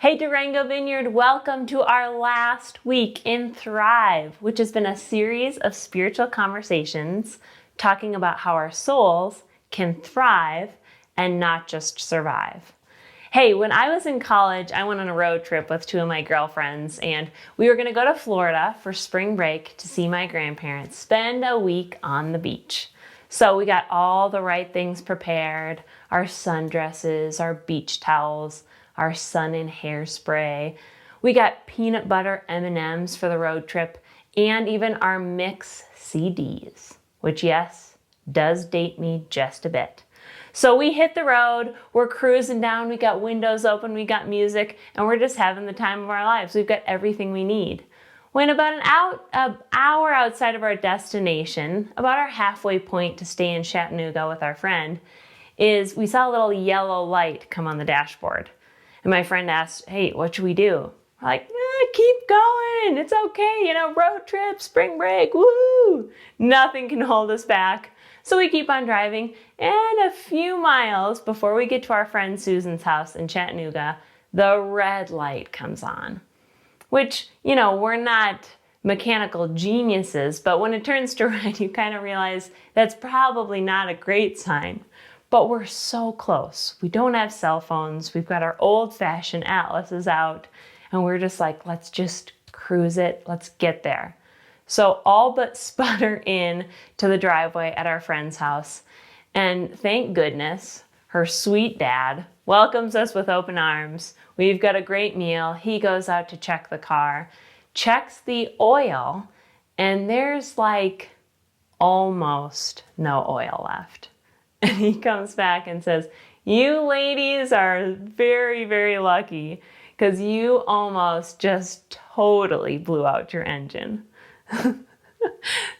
Hey Durango Vineyard, welcome to our last week in Thrive, which has been a series of spiritual conversations talking about how our souls can thrive and not just survive. Hey, when I was in college, I went on a road trip with two of my girlfriends, and we were going to go to Florida for spring break to see my grandparents, spend a week on the beach. So we got all the right things prepared, our sundresses, our beach towels, our sun and hairspray. We got peanut butter M&Ms for the road trip, and even our mix CDs, which yes, does date me just a bit. So we hit the road, we're cruising down, we got windows open, we got music, and we're just having the time of our lives. We've got everything we need. When about an hour outside of our destination, about our halfway point to stay in Chattanooga with our friend, is we saw a little yellow light come on the dashboard. And my friend asked, hey, what should we do? We're like, keep going. It's okay. Road trip, spring break, woo! Nothing can hold us back. So we keep on driving. And a few miles before we get to our friend Susan's house in Chattanooga, the red light comes on. Which, we're not mechanical geniuses, but when it turns to red, you kind of realize that's probably not a great sign. But we're so close. We don't have cell phones. We've got our old-fashioned atlases out, and we're just like, let's just cruise it. Let's get there. So all but sputter in to the driveway at our friend's house. And thank goodness, her sweet dad welcomes us with open arms. We've got a great meal. He goes out to check the car, checks the oil, and there's like almost no oil left. And he comes back and says, you ladies are very, very lucky because you almost just totally blew out your engine.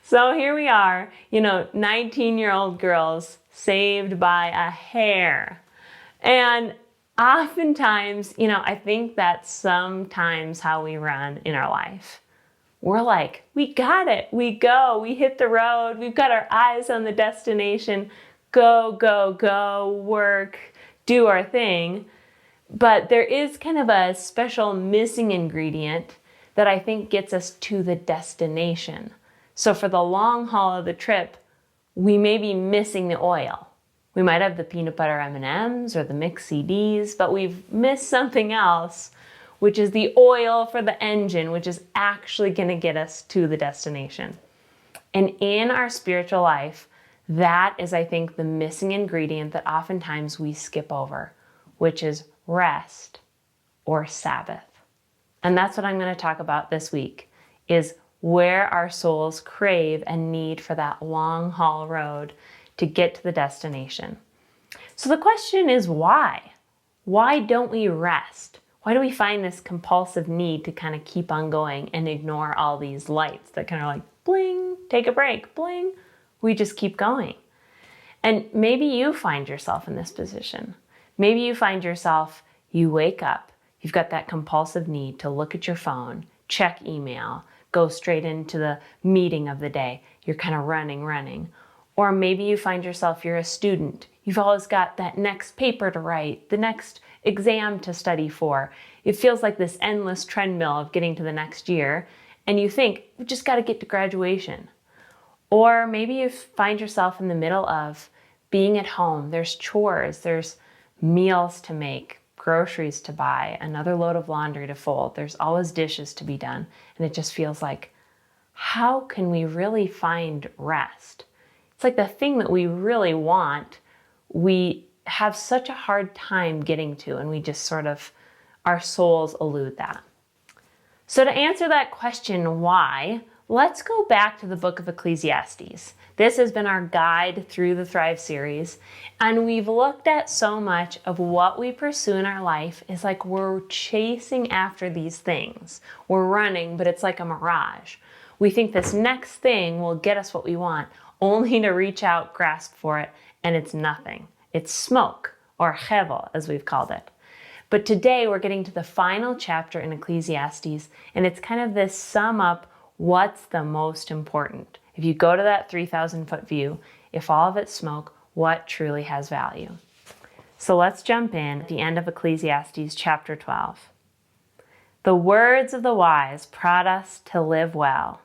So here we are, 19-year-old girls saved by a hair. And oftentimes, I think that's sometimes how we run in our life. We're like, we got it. We go. We hit the road. We've got our eyes on the destination. Go, go, go, work, do our thing. But there is kind of a special missing ingredient that I think gets us to the destination. So for the long haul of the trip, we may be missing the oil. We might have the peanut butter M&Ms or the mix CDs, but we've missed something else, which is the oil for the engine, which is actually going to get us to the destination. And in our spiritual life, that is, I think, the missing ingredient that oftentimes we skip over, which is rest or Sabbath. And that's what I'm going to talk about this week, is where our souls crave and need for that long haul road to get to the destination. So the question is why? Why don't we rest? Why do we find this compulsive need to kind of keep on going and ignore all these lights that kind of like bling, take a break, bling? We just keep going. And maybe you find yourself in this position. Maybe you find yourself, you wake up, you've got that compulsive need to look at your phone, check email, go straight into the meeting of the day. You're kind of running. Or maybe you find yourself, you're a student. You've always got that next paper to write, the next exam to study for. It feels like this endless treadmill of getting to the next year. And you think, we just got to get to graduation. Or maybe you find yourself in the middle of being at home. There's chores, there's meals to make, groceries to buy, another load of laundry to fold. There's always dishes to be done. And it just feels like, how can we really find rest? It's like the thing that we really want, we have such a hard time getting to, and we just sort of, our souls elude that. So to answer that question, why, let's go back to the book of Ecclesiastes. This has been our guide through the Thrive series, and we've looked at so much of what we pursue in our life is like we're chasing after these things. We're running, but it's like a mirage. We think this next thing will get us what we want, only to reach out, grasp for it, and it's nothing. It's smoke, or hevel, as we've called it. But today we're getting to the final chapter in Ecclesiastes, and it's kind of this sum up what's the most important. If you go to that 3,000-foot view, if all of it's smoke, what truly has value? So let's jump in at the end of Ecclesiastes chapter 12. The words of the wise prod us to live well.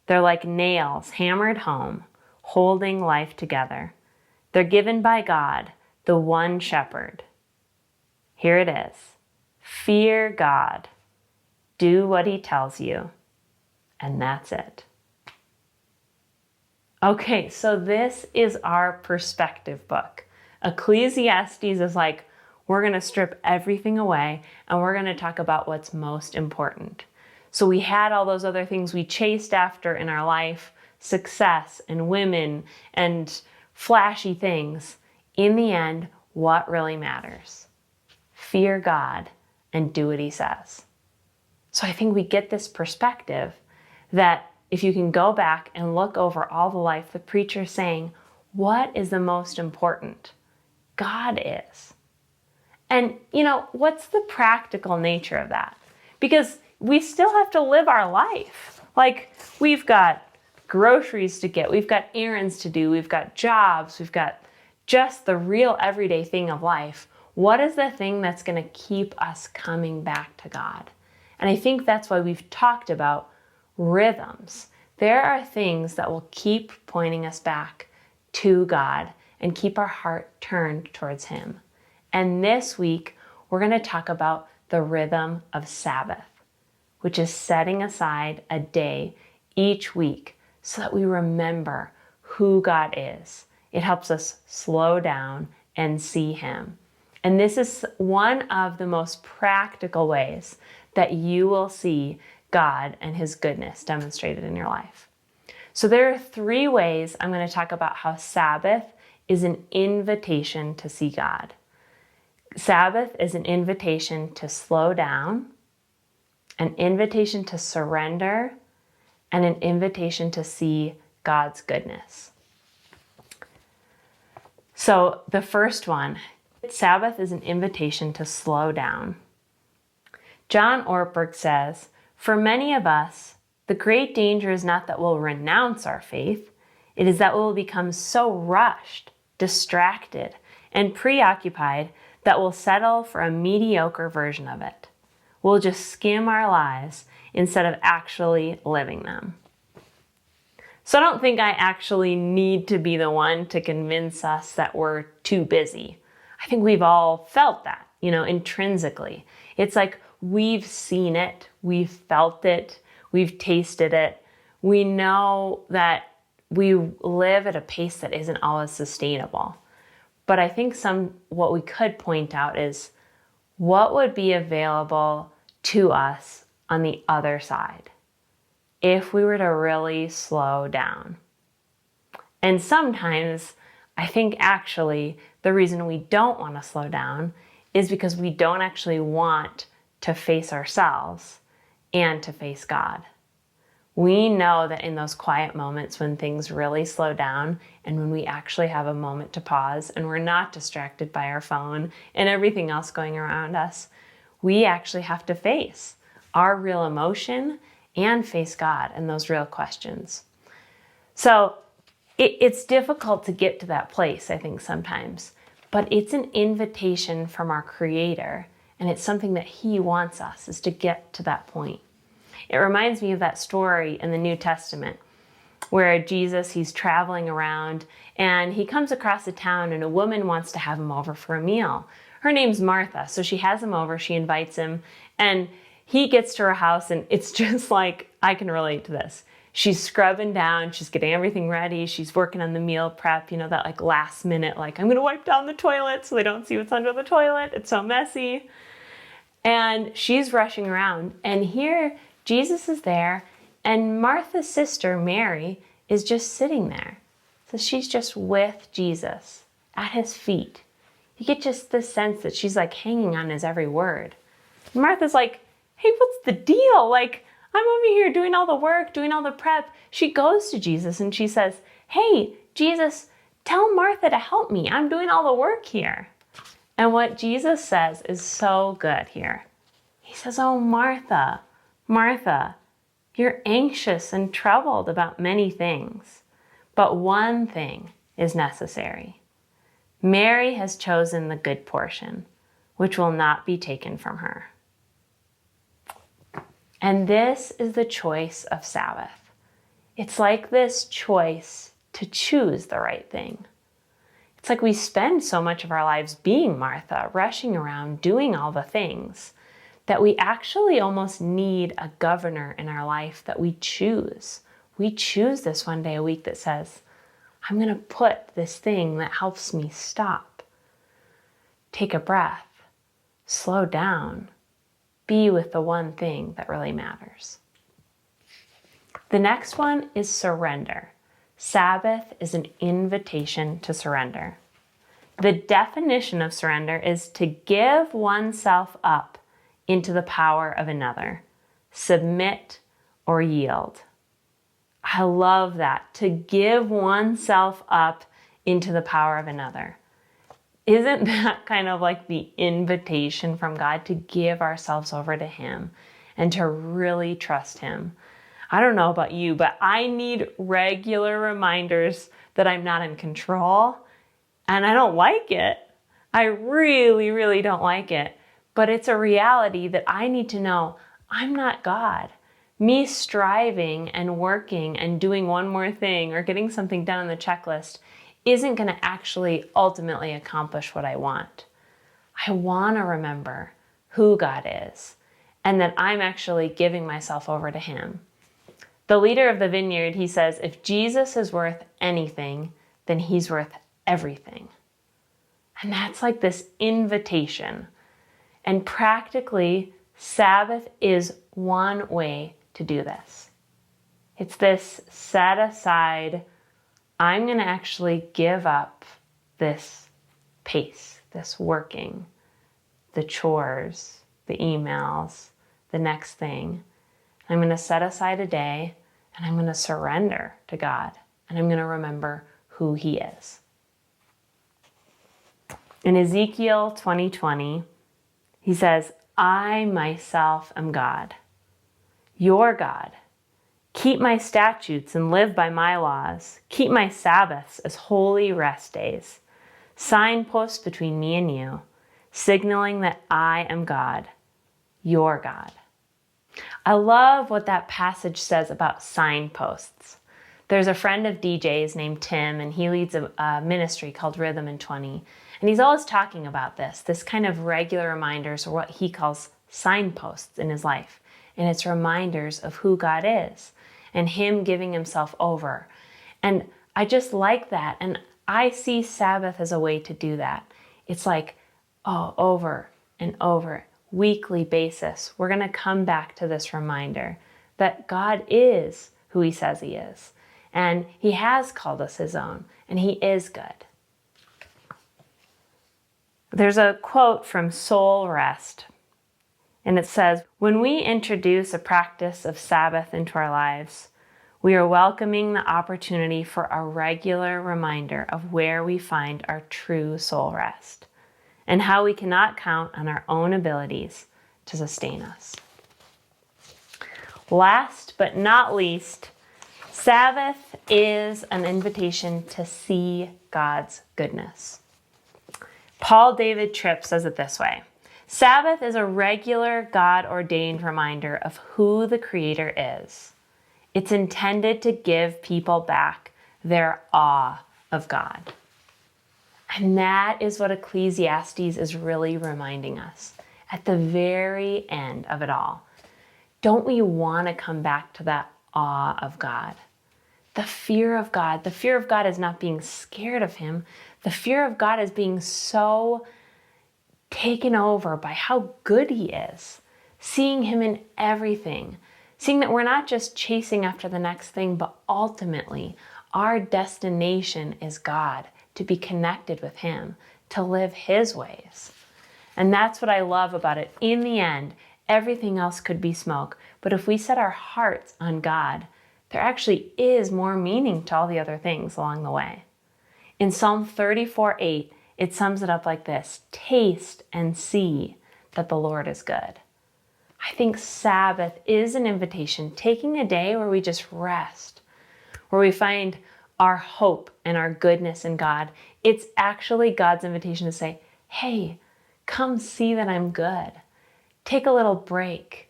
They're like nails hammered home, holding life together. They're given by God, the one shepherd. Here it is. Fear God. Do what he tells you. And that's it. Okay, so this is our perspective book. Ecclesiastes is like, we're going to strip everything away and we're going to talk about what's most important. So we had all those other things we chased after in our life, success and women and flashy things. In the end, what really matters? Fear God and do what he says. So I think we get this perspective that if you can go back and look over all the life, the preacher's saying, what is the most important? God is. And, what's the practical nature of that? Because we still have to live our life. Like, we've got groceries to get, we've got errands to do, we've got jobs, we've got just the real everyday thing of life. What is the thing that's going to keep us coming back to God? And I think that's why we've talked about rhythms. There are things that will keep pointing us back to God and keep our heart turned towards him. And this week, we're going to talk about the rhythm of Sabbath, which is setting aside a day each week so that we remember who God is. It helps us slow down and see him. And this is one of the most practical ways that you will see God and his goodness demonstrated in your life. So there are 3 ways I'm going to talk about how Sabbath is an invitation to see God. Sabbath is an invitation to slow down, an invitation to surrender, and an invitation to see God's goodness. So the first one, Sabbath is an invitation to slow down. John Ortberg says, for many of us, the great danger is not that we'll renounce our faith, it is that we'll become so rushed, distracted, and preoccupied that we'll settle for a mediocre version of it. We'll just skim our lives instead of actually living them. So I don't think I actually need to be the one to convince us that we're too busy. I think we've all felt that, intrinsically. It's like we've seen it, we've felt it, we've tasted it. We know that we live at a pace that isn't always sustainable. But I think what we could point out is what would be available to us on the other side if we were to really slow down. And sometimes I think actually the reason we don't want to slow down is because we don't actually want to face ourselves and to face God. We know that in those quiet moments when things really slow down and when we actually have a moment to pause and we're not distracted by our phone and everything else going around us, we actually have to face our real emotion and face God and those real questions. So it's difficult to get to that place, I think, sometimes, but it's an invitation from our Creator, and it's something that he wants us, is to get to that point. It reminds me of that story in the New Testament where Jesus, he's traveling around and he comes across a town and a woman wants to have him over for a meal. Her name's Martha, so she has him over, she invites him, and he gets to her house and it's just like, I can relate to this. She's scrubbing down, she's getting everything ready, she's working on the meal prep, that like last minute, like I'm gonna wipe down the toilet so they don't see what's under the toilet, it's so messy. And she's rushing around, and here Jesus is there, and Martha's sister, Mary, is just sitting there. So she's just with Jesus at his feet. You get just the sense that she's like hanging on his every word. And Martha's like, hey, what's the deal? Like, I'm over here doing all the work, doing all the prep. She goes to Jesus and she says, hey, Jesus, tell Martha to help me. I'm doing all the work here. And what Jesus says is so good here. He says, oh, Martha, Martha, you're anxious and troubled about many things, but one thing is necessary. Mary has chosen the good portion, which will not be taken from her. And this is the choice of Sabbath. It's like this choice to choose the right thing. It's like we spend so much of our lives being Martha, rushing around, doing all the things, that we actually almost need a governor in our life that we choose. We choose this one day a week that says, I'm going to put this thing that helps me stop, take a breath, slow down, be with the one thing that really matters. The next one is surrender. Sabbath is an invitation to surrender. The definition of surrender is to give oneself up into the power of another, submit or yield. I love that, to give oneself up into the power of another. Isn't that kind of like the invitation from God to give ourselves over to Him and to really trust Him? I don't know about you, but I need regular reminders that I'm not in control, and I don't like it. I really, really don't like it. But it's a reality that I need to know I'm not God. Me striving and working and doing one more thing or getting something done on the checklist isn't going to actually ultimately accomplish what I want. I want to remember who God is and that I'm actually giving myself over to Him. The leader of the vineyard, he says, if Jesus is worth anything, then He's worth everything. And that's like this invitation. And practically, Sabbath is one way to do this. It's this set aside, I'm going to actually give up this pace, this working, the chores, the emails, the next thing. I'm going to set aside a day and I'm going to surrender to God and I'm going to remember who He is. In Ezekiel 20:20, He says, I myself am God, your God. Keep my statutes and live by my laws. Keep my Sabbaths as holy rest days. Signposts between me and you, signaling that I am God, your God. I love what that passage says about signposts. There's a friend of DJ's named Tim, and he leads a ministry called Rhythm in 20. And he's always talking about this kind of regular reminders, or what he calls signposts in his life. And it's reminders of who God is and Him giving Himself over. And I just like that. And I see Sabbath as a way to do that. It's like, over and over, weekly basis, we're going to come back to this reminder that God is who He says He is. And He has called us His own, and He is good. There's a quote from Soul Rest, and it says, when we introduce a practice of Sabbath into our lives, we are welcoming the opportunity for a regular reminder of where we find our true soul rest and how we cannot count on our own abilities to sustain us. Last but not least, Sabbath is an invitation to see God's goodness. Paul David Tripp says it this way: Sabbath is a regular God-ordained reminder of who the Creator is. It's intended to give people back their awe of God. And that is what Ecclesiastes is really reminding us at the very end of it all. Don't we want to come back to that awe of God? The fear of God. The fear of God is not being scared of Him. The fear of God is being so taken over by how good He is, seeing Him in everything, seeing that we're not just chasing after the next thing, but ultimately our destination is God, to be connected with Him, to live His ways. And that's what I love about it. In the end, everything else could be smoke, but if we set our hearts on God, there actually is more meaning to all the other things along the way. In Psalm 34:8, it sums it up like this: taste and see that the Lord is good. I think Sabbath is an invitation, taking a day where we just rest, where we find our hope and our goodness in God. It's actually God's invitation to say, hey, come see that I'm good. Take a little break.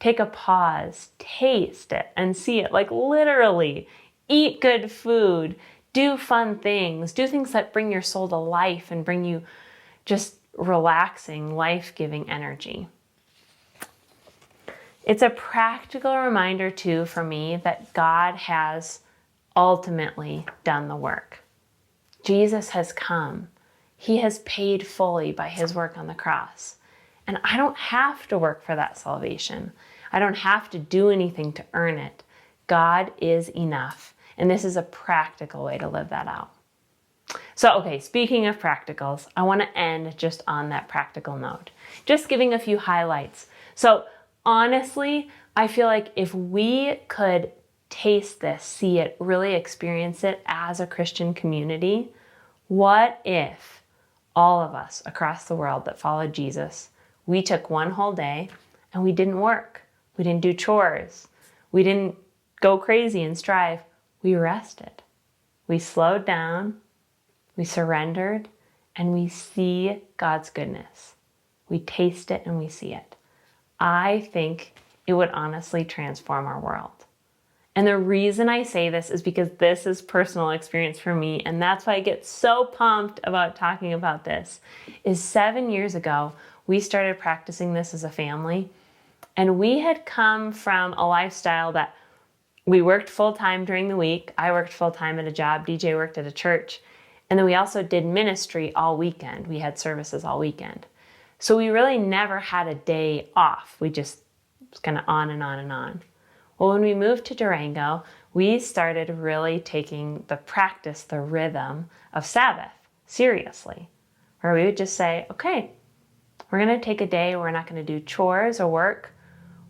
Take a pause, taste it and see it. Like literally, eat good food, do fun things, do things that bring your soul to life and bring you just relaxing, life-giving energy. It's a practical reminder too for me that God has ultimately done the work. Jesus has come. He has paid fully by his work on the cross. And I don't have to work for that salvation. I don't have to do anything to earn it. God is enough. And this is a practical way to live that out. So, okay, speaking of practicals, I want to end just on that practical note, just giving a few highlights. So honestly, I feel like if we could taste this, see it, really experience it as a Christian community, what if all of us across the world that followed Jesus, we took one whole day and we didn't work. We didn't do chores. We didn't go crazy and strive. We rested. We slowed down. We surrendered and we see God's goodness. We taste it and we see it. I think it would honestly transform our world. And the reason I say this is because this is personal experience for me, and that's why I get so pumped about talking about this, is 7 years ago, we started practicing this as a family, and we had come from a lifestyle that we worked full-time during the week. I worked full-time at a job, DJ worked at a church, and then we also did ministry all weekend. We had services all weekend. So we really never had a day off. We just was kind of on and on and on. Well, when we moved to Durango, we started really taking the practice, the rhythm of Sabbath seriously, where we would just say, okay, we're going to take a day where we're not going to do chores or work.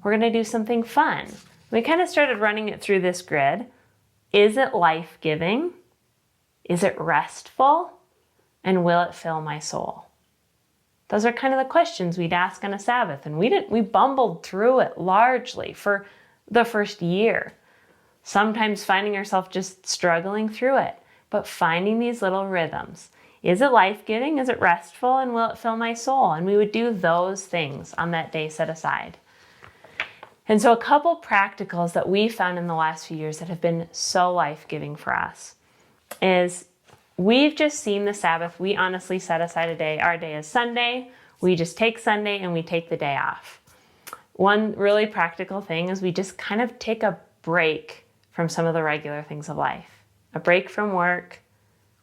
We're going to do something fun. We kind of started running it through this grid. Is it life-giving? Is it restful? And will it fill my soul? Those are kind of the questions we'd ask on a Sabbath. And we bumbled through it largely for the first year. Sometimes finding ourselves just struggling through it, but finding these little rhythms. Is it life-giving? Is it restful? And will it fill my soul? And we would do those things on that day set aside. And so a couple practicals that we found in the last few years that have been so life-giving for us is we've just seen the Sabbath. We honestly set aside a day. Our day is Sunday. We just take Sunday and we take the day off. One really practical thing is we just kind of take a break from some of the regular things of life. A break from work.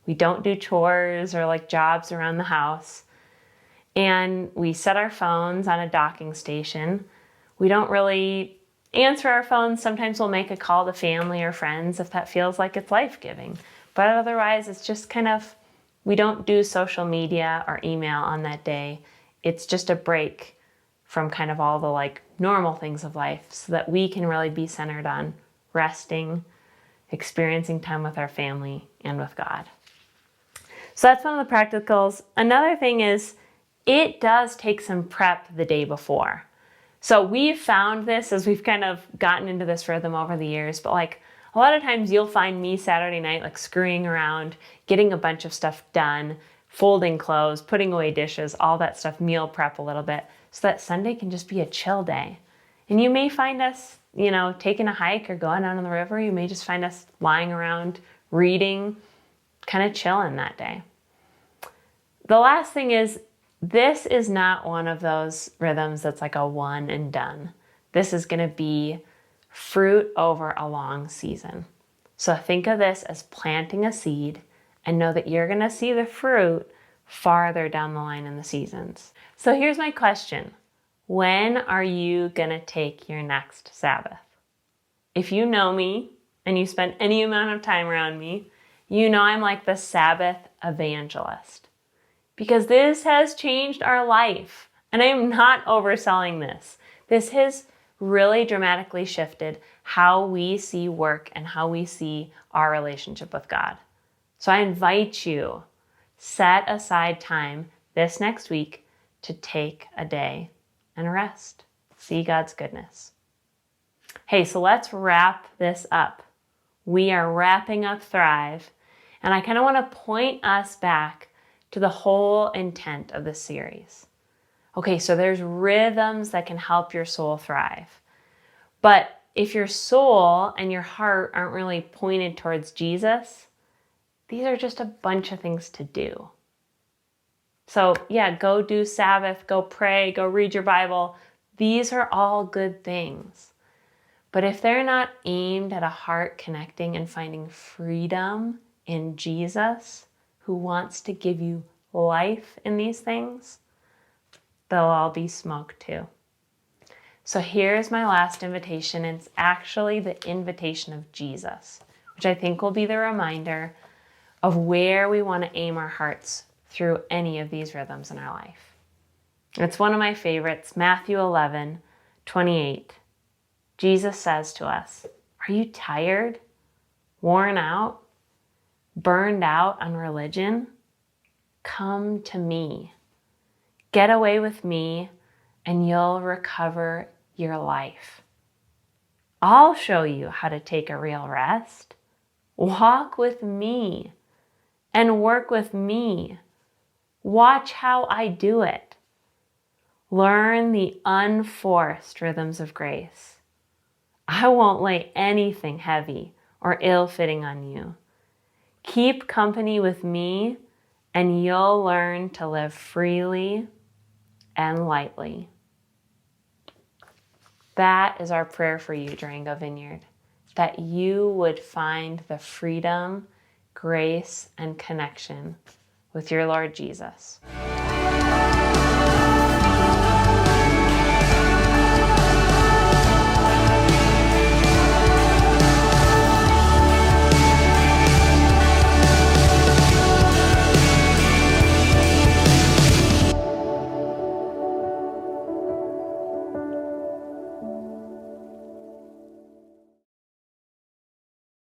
We don't do chores or like jobs around the house. And we set our phones on a docking station. We don't really answer our phones. Sometimes we'll make a call to family or friends if that feels like it's life-giving. But otherwise, it's just kind of, we don't do social media or email on that day. It's just a break from kind of all the like normal things of life so that we can really be centered on resting, experiencing time with our family and with God. So that's one of the practicals. Another thing is it does take some prep the day before. So we've found this as we've kind of gotten into this rhythm over the years, but like a lot of times you'll find me Saturday night like screwing around, getting a bunch of stuff done, folding clothes, putting away dishes, all that stuff, meal prep a little bit, so that Sunday can just be a chill day. And you may find us, taking a hike or going out on the river. You may just find us lying around, reading, kind of chilling that day. The last thing is, this is not one of those rhythms that's like a one and done. This is going to be fruit over a long season. So think of this as planting a seed and know that you're going to see the fruit farther down the line in the seasons. So here's my question. When are you going to take your next Sabbath? If you know me and you spend any amount of time around me, you know I'm like the Sabbath evangelist. Because this has changed our life. And I am not overselling this. This has really dramatically shifted how we see work and how we see our relationship with God. So I invite you, set aside time this next week to take a day and rest. See God's goodness. Hey, so let's wrap this up. We are wrapping up Thrive, and I kind of want to point us back to the whole intent of this series. Okay, so there's rhythms that can help your soul thrive. But if your soul and your heart aren't really pointed towards Jesus, these are just a bunch of things to do. So yeah, go do Sabbath, go pray, go read your Bible. These are all good things. But if they're not aimed at a heart connecting and finding freedom in Jesus, who wants to give you life in these things, they'll all be smoke too. So here's my last invitation. It's actually the invitation of Jesus, which I think will be the reminder of where we want to aim our hearts through any of these rhythms in our life. It's one of my favorites, Matthew 11:28. Jesus says to us, "Are you tired, worn out, burned out on religion? Come to me. Get away with me and you'll recover your life. I'll show you how to take a real rest. Walk with me and work with me. Watch how I do it. Learn the unforced rhythms of grace. I won't lay anything heavy or ill-fitting on you. Keep company with me and you'll learn to live freely and lightly." That is our prayer for you, Durango Vineyard, that you would find the freedom, grace, and connection with your Lord Jesus.